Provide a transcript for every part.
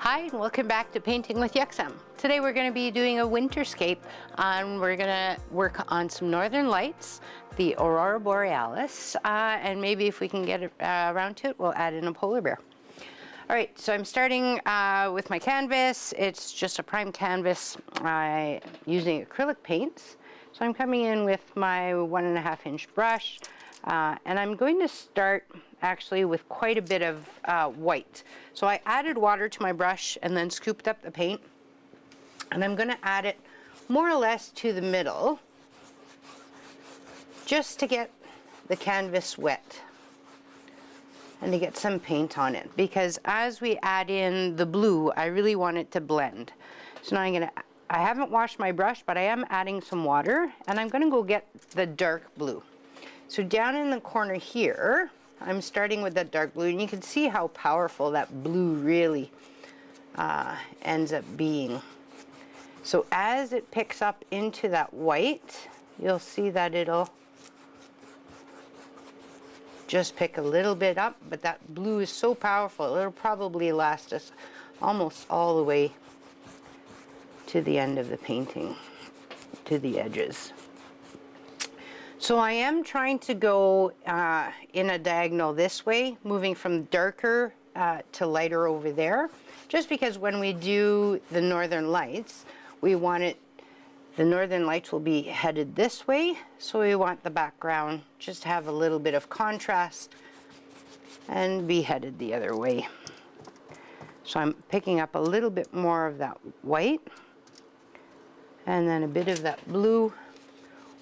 Hi, and welcome back to Painting with Yuk-Sem. Today we're going to be doing a winterscape, and we're going to work on some northern lights, the aurora borealis, and maybe if we can get around to it, we'll add in a polar bear. All right, so I'm starting with my canvas. It's just a prime canvas using acrylic paints. So I'm coming in with my 1.5-inch brush, and I'm going to start actually with quite a bit of white. So I added water to my brush and then scooped up the paint, and I'm going to add it more or less to the middle just to get the canvas wet and to get some paint on it, because as we add in the blue, I really want it to blend. So now I haven't washed my brush, but I am adding some water, and I'm going to go get the dark blue. So down in the corner here, I'm starting with that dark blue, and you can see how powerful that blue really ends up being. So as it picks up into that white, you'll see that it'll just pick a little bit up, but that blue is so powerful, it'll probably last us almost all the way to the end of the painting, to the edges. So I am trying to go in a diagonal this way, moving from darker to lighter over there, just because when we do the northern lights, we want it, the northern lights will be headed this way, so we want the background just to have a little bit of contrast and be headed the other way. So I'm picking up a little bit more of that white and then a bit of that blue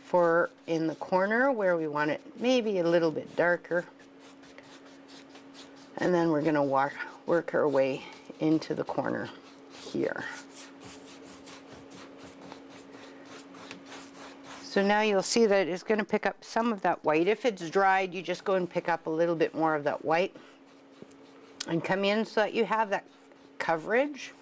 for in the corner where we want it maybe a little bit darker, and then we're going to work our way into the corner here. So now you'll see that it's going to pick up some of that white. If it's dried, you just go and pick up a little bit more of that white and come in so that you have that coverage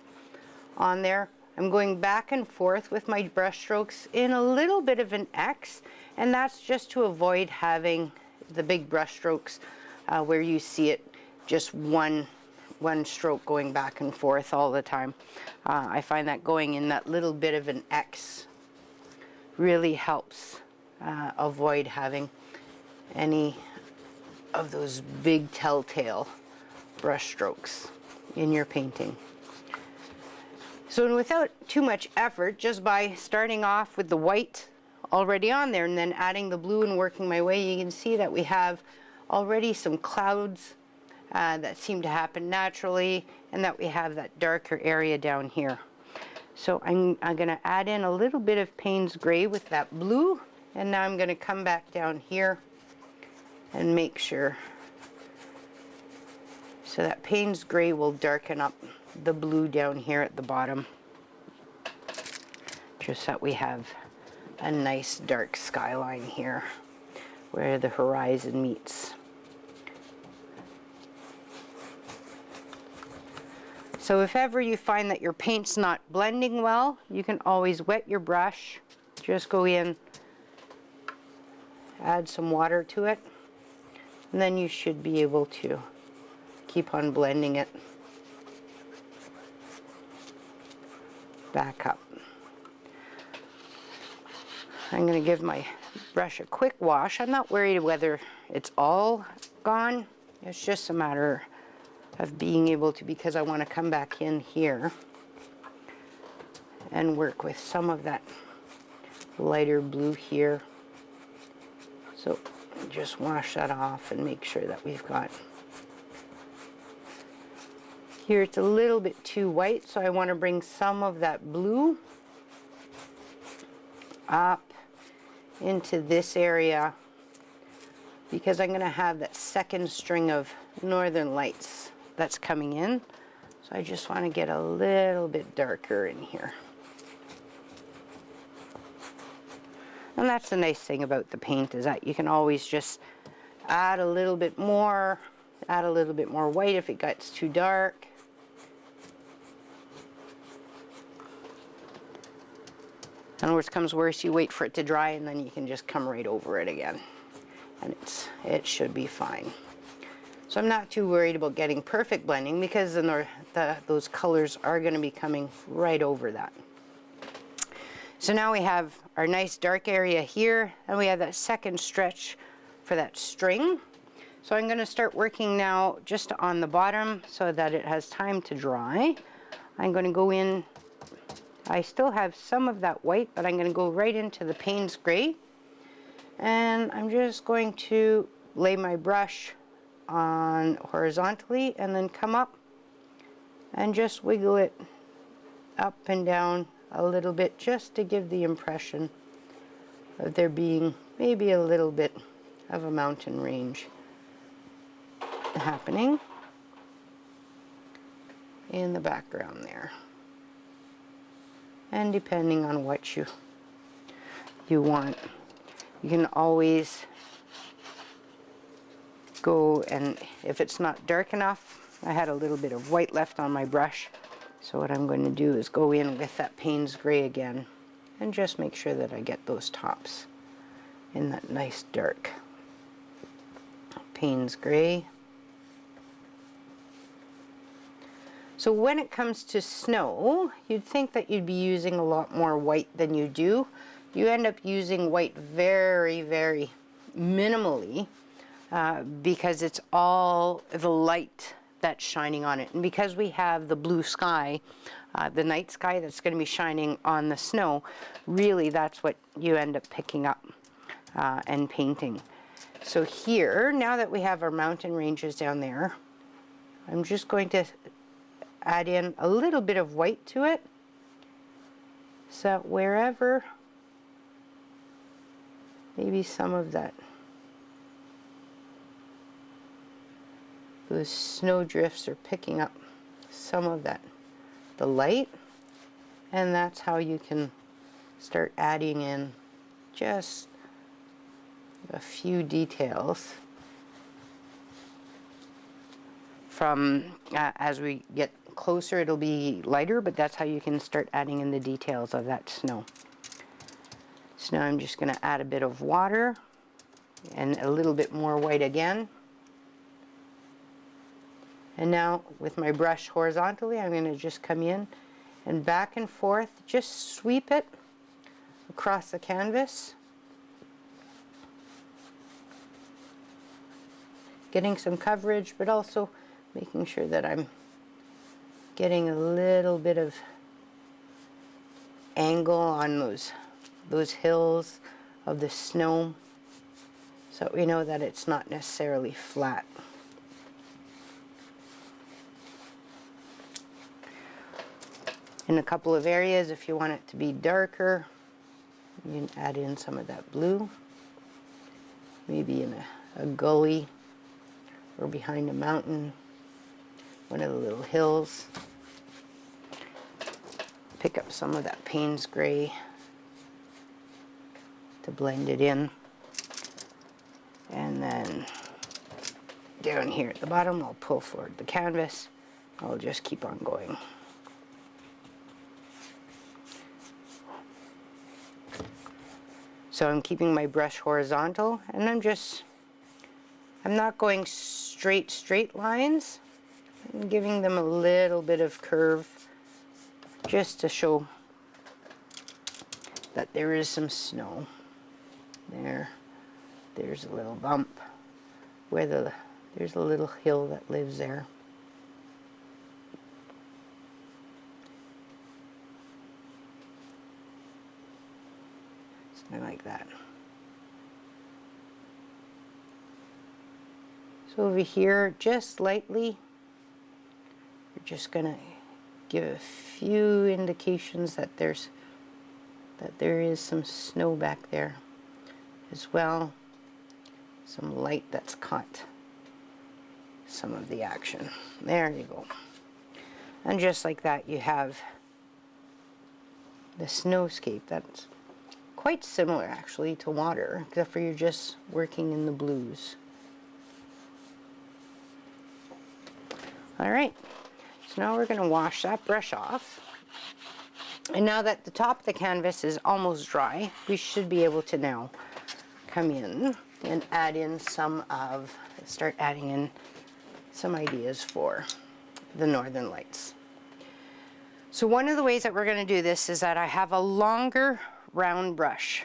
on there. I'm going back and forth with my brush strokes in a little bit of an X, and that's just to avoid having the big brush strokes where you see it just one stroke going back and forth all the time. I find that going in that little bit of an X really helps avoid having any of those big telltale brush strokes in your painting. So without too much effort, just by starting off with the white already on there and then adding the blue and working my way, you can see that we have already some clouds that seem to happen naturally, and that we have that darker area down here. So I'm going to add in a little bit of Payne's gray with that blue, and now I'm going to come back down here and make sure so that Payne's gray will darken up the blue down here at the bottom, just so that we have a nice dark skyline here where the horizon meets. So if ever you find that your paint's not blending well, you can always wet your brush. Just go in, add some water to it, and then you should be able to keep on blending it back up. I'm going to give my brush a quick wash. I'm not worried whether it's all gone. It's just a matter of being able to, because I want to come back in here and work with some of that lighter blue here. So just wash that off and make sure that we've got, here it's a little bit too white, so I want to bring some of that blue up into this area, because I'm going to have that second string of northern lights that's coming in. So I just want to get a little bit darker in here. And that's the nice thing about the paint, is that you can always just add a little bit more white if it gets too dark. And worst comes worse, you wait for it to dry, and then you can just come right over it again, and it should be fine. So I'm not too worried about getting perfect blending because then those colors are going to be coming right over that. So now we have our nice dark area here, and we have that second stretch for that string. So I'm going to start working now just on the bottom so that it has time to dry. I'm going to go in, I still have some of that white, but I'm going to go right into the Payne's gray. And I'm just going to lay my brush on horizontally and then come up and just wiggle it up and down a little bit, just to give the impression of there being maybe a little bit of a mountain range happening in the background there. And depending on what you want, you can always go, and if it's not dark enough, I had a little bit of white left on my brush, so what I'm going to do is go in with that Payne's gray again and just make sure that I get those tops in that nice dark Payne's gray. So when it comes to snow, you'd think that you'd be using a lot more white than you do. You end up using white very, very minimally because it's all the light that's shining on it. And because we have the blue sky, the night sky that's going to be shining on the snow, really that's what you end up picking up and painting. So here, now that we have our mountain ranges down there, I'm just going to add in a little bit of white to it, so wherever maybe some of that, those snow drifts are picking up some of that, the light, and that's how you can start adding in just a few details from as we get closer it'll be lighter, but that's how you can start adding in the details of that snow. So now I'm just going to add a bit of water and a little bit more white again. And now with my brush horizontally, I'm going to just come in and back and forth, just sweep it across the canvas, getting some coverage, but also making sure that I'm getting a little bit of angle on those hills of the snow, so we know that it's not necessarily flat. In a couple of areas, if you want it to be darker, you can add in some of that blue, maybe in a gully or behind a mountain, one of the little hills. Pick up some of that Payne's gray to blend it in. And then down here at the bottom, I'll pull forward the canvas. I'll just keep on going. So I'm keeping my brush horizontal, and I'm not going straight lines. I'm giving them a little bit of curve just to show that there is some snow. There's a little bump where there's a little hill that lives there. Something like that. So over here, just lightly, we're just going to give a few indications that there is some snow back there as well. Some light that's caught some of the action. There you go. And just like that, you have the snowscape that's quite similar actually to water, except for you're just working in the blues. Alright, so now we're going to wash that brush off. And now that the top of the canvas is almost dry, we should be able to now come in and add in start adding in some ideas for the Northern Lights. So one of the ways that we're going to do this is that I have a longer round brush.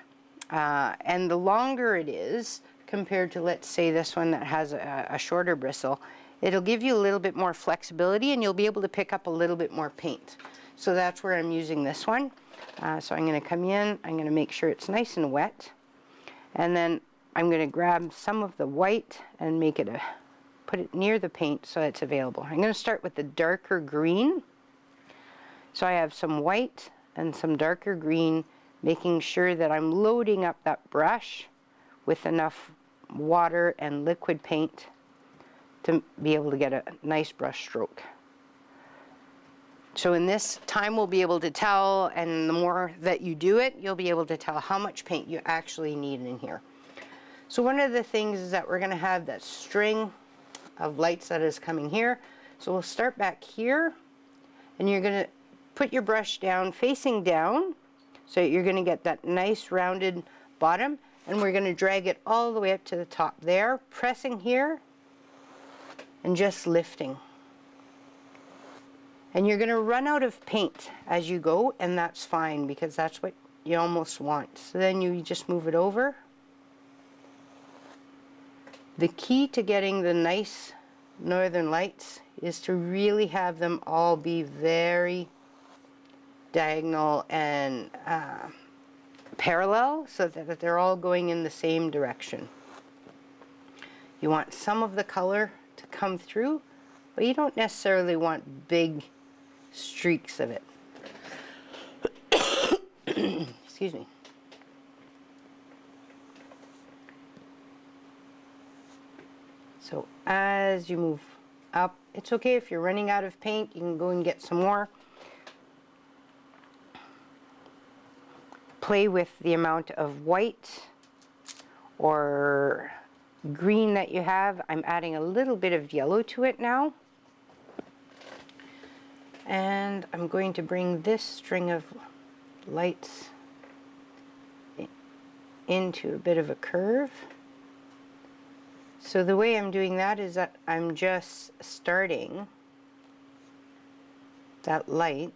And the longer it is, compared to, let's say, this one that has a shorter bristle, it'll give you a little bit more flexibility and you'll be able to pick up a little bit more paint. So that's where I'm using this one. So I'm going to come in, I'm going to make sure it's nice and wet. And then I'm going to grab some of the white and make it put it near the paint so it's available. I'm going to start with the darker green. So I have some white and some darker green, making sure that I'm loading up that brush with enough water and liquid paint to be able to get a nice brush stroke. So in this time we'll be able to tell, and the more that you do it, you'll be able to tell how much paint you actually need in here. So one of the things is that we're going to have that string of lights that is coming here. So we'll start back here, and you're going to put your brush down, facing down, so you're going to get that nice rounded bottom, and we're going to drag it all the way up to the top there, pressing here and just lifting. And you're going to run out of paint as you go, and that's fine because that's what you almost want. So then you just move it over. The key to getting the nice Northern Lights is to really have them all be very diagonal and parallel, so that they're all going in the same direction. You want some of the color to come through, but you don't necessarily want big streaks of it. Excuse me. So as you move up, it's okay if you're running out of paint, you can go and get some more. Play with the amount of white or green that you have. I'm adding a little bit of yellow to it now. And I'm going to bring this string of lights into a bit of a curve. So the way I'm doing that is that I'm just starting that light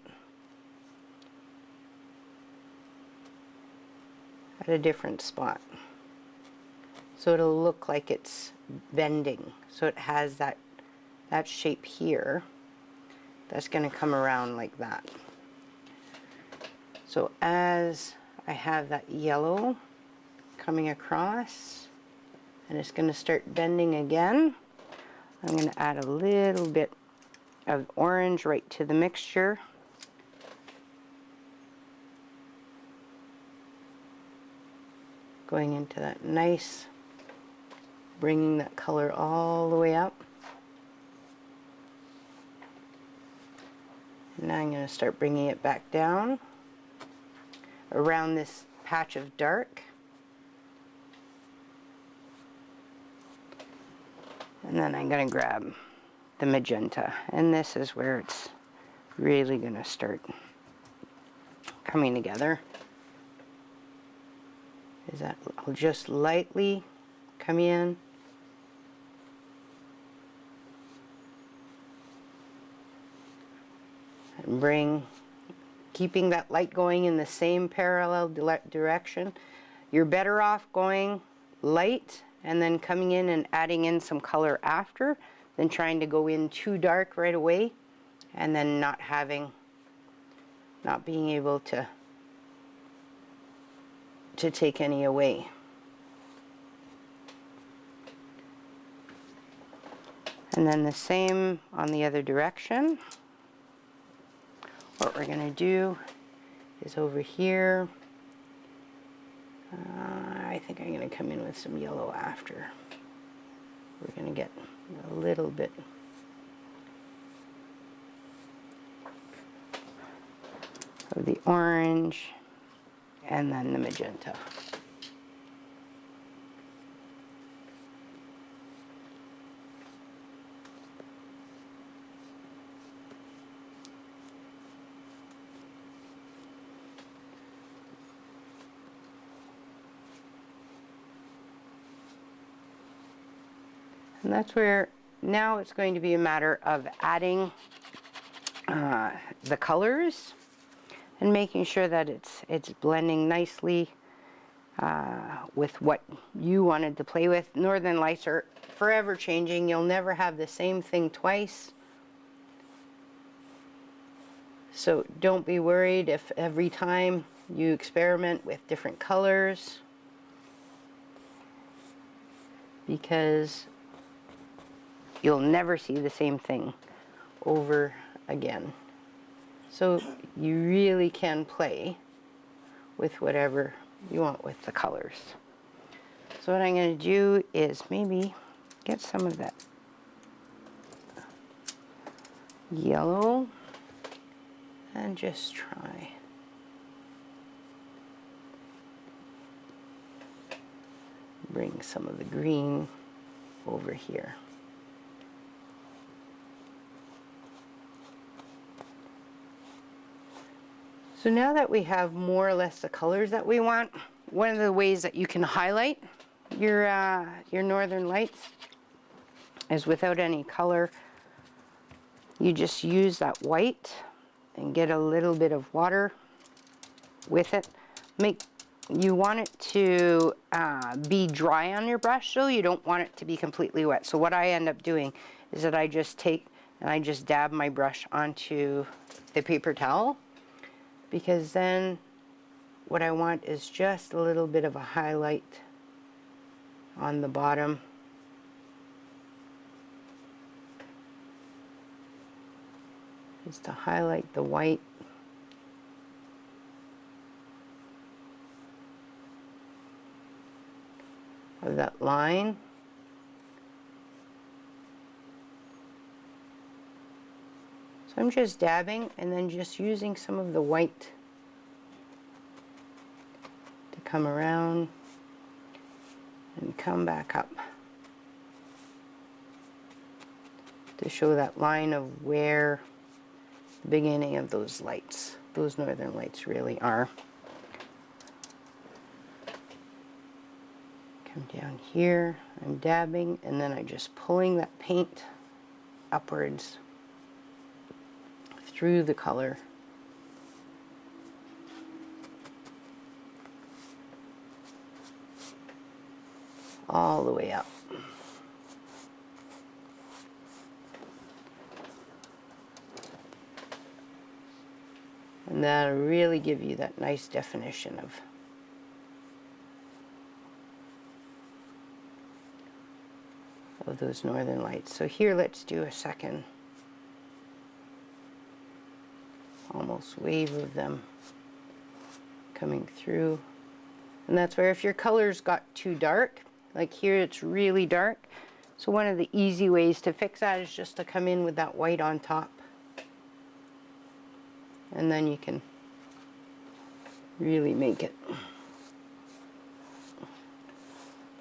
at a different spot. So it'll look like it's bending. So it has that shape here that's going to come around like that. So as I have that yellow coming across, and it's going to start bending again, I'm going to add a little bit of orange right to the mixture. Going into that nice, bringing that color all the way up. And now I'm going to start bringing it back down around this patch of dark. And then I'm going to grab the magenta, and this is where it's really going to start coming together. Is that I'll just lightly come in and bring, keeping that light going in the same parallel direction. You're better off going light and then coming in and adding in some color after than trying to go in too dark right away and then not being able to take any away. And then the same on the other direction. What we're going to do is over here, I think I'm going to come in with some yellow after. We're going to get a little bit of the orange and then the magenta. And that's where now it's going to be a matter of adding the colors and making sure that it's blending nicely with what you wanted to play with. Northern Lights are forever changing. You'll never have the same thing twice. So don't be worried if every time you experiment with different colors, because you'll never see the same thing over again. So you really can play with whatever you want with the colors. So what I'm going to do is maybe get some of that yellow and just try. Bring some of the green over here. So now that we have more or less the colors that we want, one of the ways that you can highlight your Northern Lights is without any color. You just use that white and get a little bit of water with it. You want it to be dry on your brush, so you don't want it to be completely wet. So what I end up doing is that I just take and I just dab my brush onto the paper towel, because then what I want is just a little bit of a highlight on the bottom. Just to highlight the white. Of that line. So I'm just dabbing and then just using some of the white to come around and come back up to show that line of where the beginning of those lights, those Northern Lights really are. Come down here, I'm dabbing, and then I'm just pulling that paint upwards through the color. All the way up. And that'll really give you that nice definition of those Northern Lights. So here, let's do a second almost wave of them coming through. And that's where if your colors got too dark, like here it's really dark, so one of the easy ways to fix that is just to come in with that white on top. And then you can really make it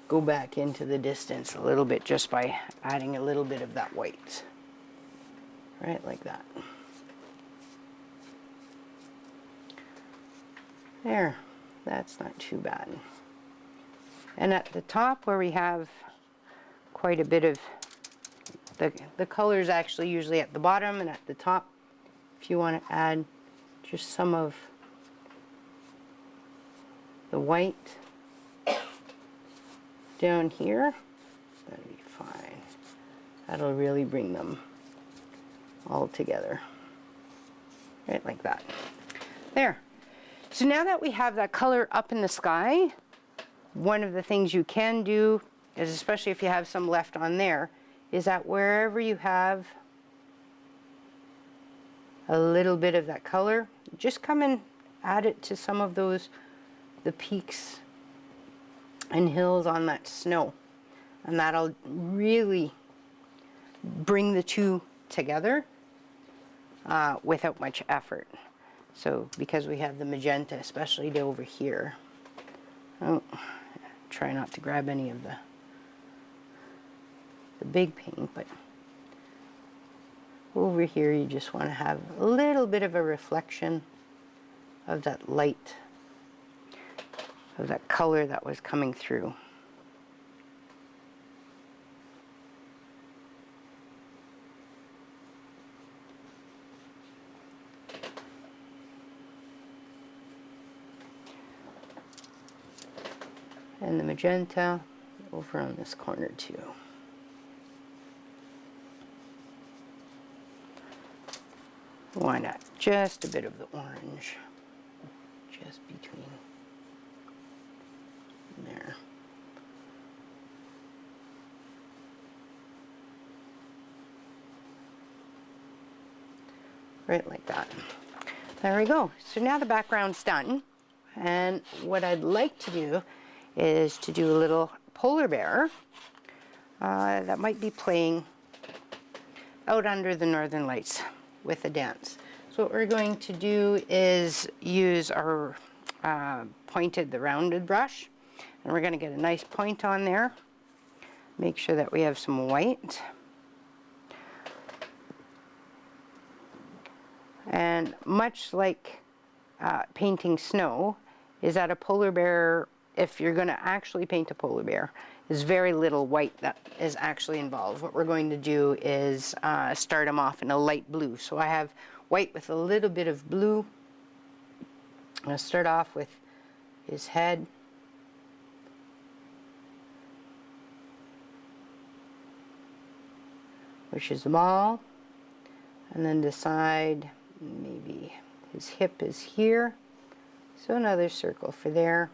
go back into the distance a little bit just by adding a little bit of that white. Right, like that. There, that's not too bad. And at the top where we have quite a bit of the colors, actually usually at the bottom and at the top, if you want to add just some of the white down here, that'll be fine. That'll really bring them all together. Right, like that. There. So now that we have that color up in the sky, one of the things you can do is, especially if you have some left on there, is that wherever you have a little bit of that color, just come and add it to some of those, the peaks and hills on that snow. And that'll really bring the two together without much effort. So because we have the magenta, especially over here. Oh, try not to grab any of the big paint, but over here you just want to have a little bit of a reflection of that light, of that color that was coming through. and the magenta over on this corner too. Why not just a bit of the orange, just between there. Right like that. There we go. So now the background's done. And what I'd like to do is to do a little polar bear that might be playing out under the northern lights with a dance. So what we're going to do is use our the rounded brush, and we're going to get a nice point on there. Make sure that we have some white. And much like painting snow, is that a polar bear, if you're going to actually paint a polar bear, is very little white that is actually involved. What we're going to do is start him off in a light blue. So I have white with a little bit of blue. I'm going to start off with his head. Which is small. And then decide maybe his hip is here. So another circle for there.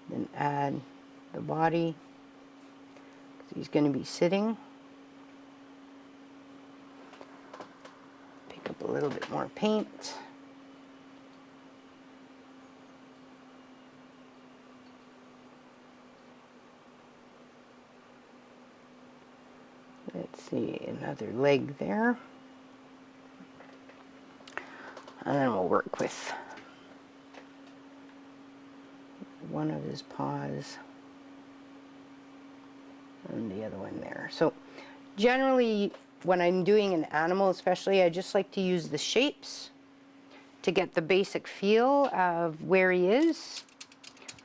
Then add the body, because he's going to be sitting. Pick up a little bit more paint. Let's see, another leg there. And then we'll work with one of his paws and the other one there. So generally when I'm doing an animal especially, I just like to use the shapes to get the basic feel of where he is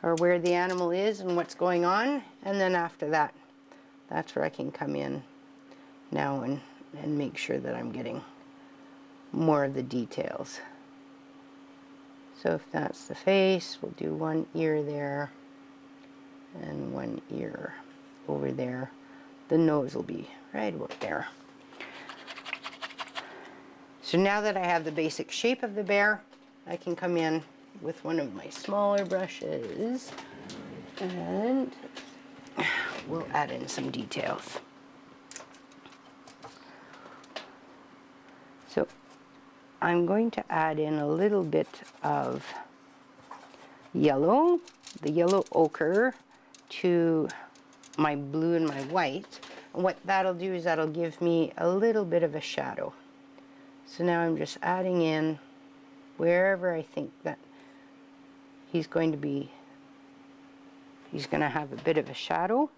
or where the animal is and what's going on, and then after that, that's where I can come in now and make sure that I'm getting more of the details. So if that's the face, we'll do one ear there and one ear over there. The nose will be right about there. So now that I have the basic shape of the bear, I can come in with one of my smaller brushes and we'll add in some details. So I'm going to add in a little bit of yellow, the yellow ochre, to my blue and my white. And what that'll do is that'll give me a little bit of a shadow. So now I'm just adding in wherever I think that he's going to have a bit of a shadow,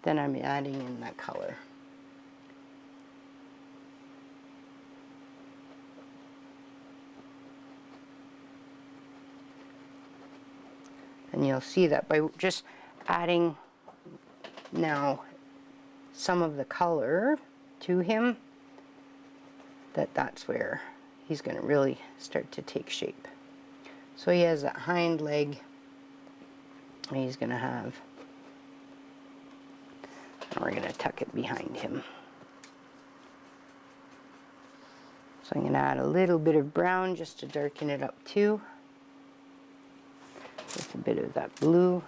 then I'm adding in that color. And you'll see that by just adding now some of the color to him, that's where he's going to really start to take shape. So he has that hind leg, and he's going to have, and we're going to tuck it behind him. So I'm going to add a little bit of brown just to darken it up too, with a bit of that blue.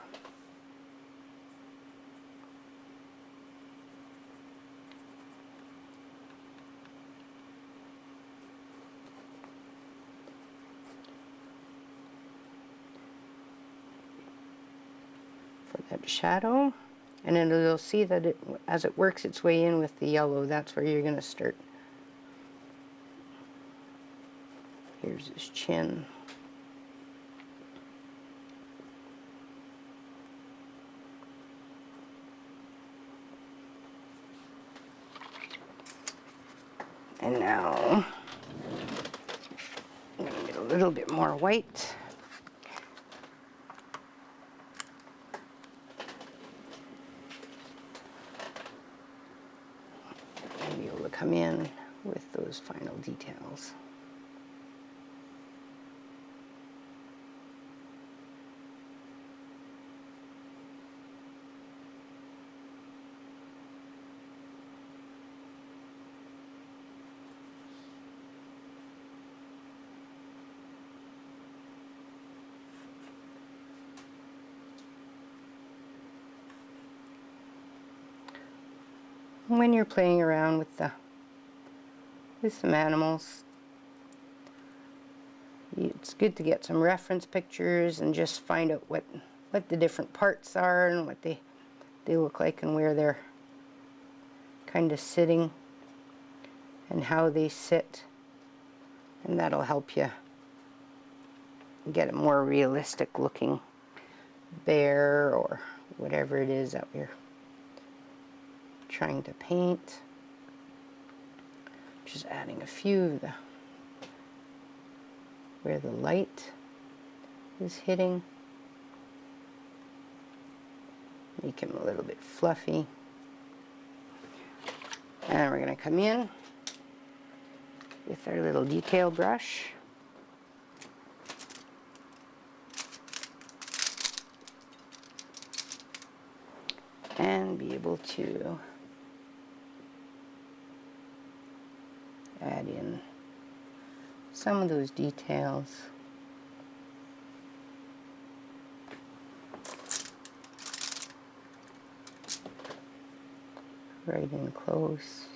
For that shadow, and then you'll see that as it works its way in with the yellow, that's where you're going to start. Here's his chin. And now I'm going to get a little bit more white. And be able to come in with those final details. . when you're playing around with some animals, it's good to get some reference pictures and just find out what the different parts are and what they look like and where they're kind of sitting and how they sit, and that'll help you get a more realistic looking bear or whatever it is that you're trying to paint. Just adding a few of where the light is hitting. Make him a little bit fluffy. And we're going to come in with our little detail brush. And be able to add in some of those details. Right in close.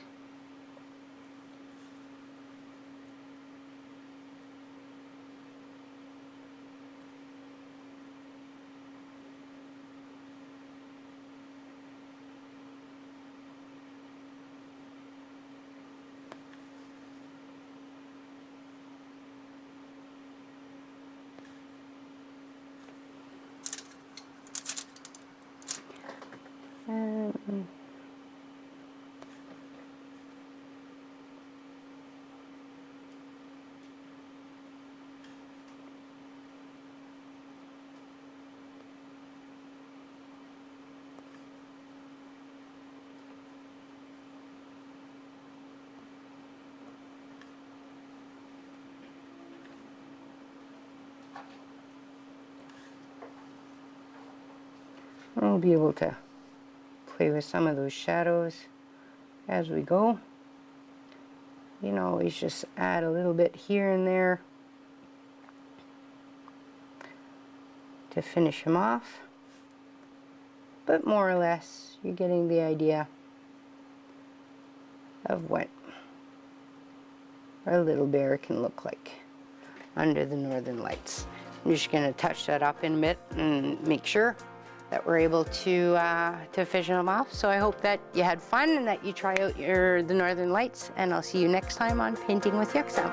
We'll be able to play with some of those shadows as we go. You can always just add a little bit here and there to finish him off. But more or less, you're getting the idea of what our little bear can look like under the northern lights. I'm just going to touch that up in a bit and make sure that we're able to finish them off. So I hope that you had fun and that you try out the northern lights, and I'll see you next time on Painting with Yuk-Sem.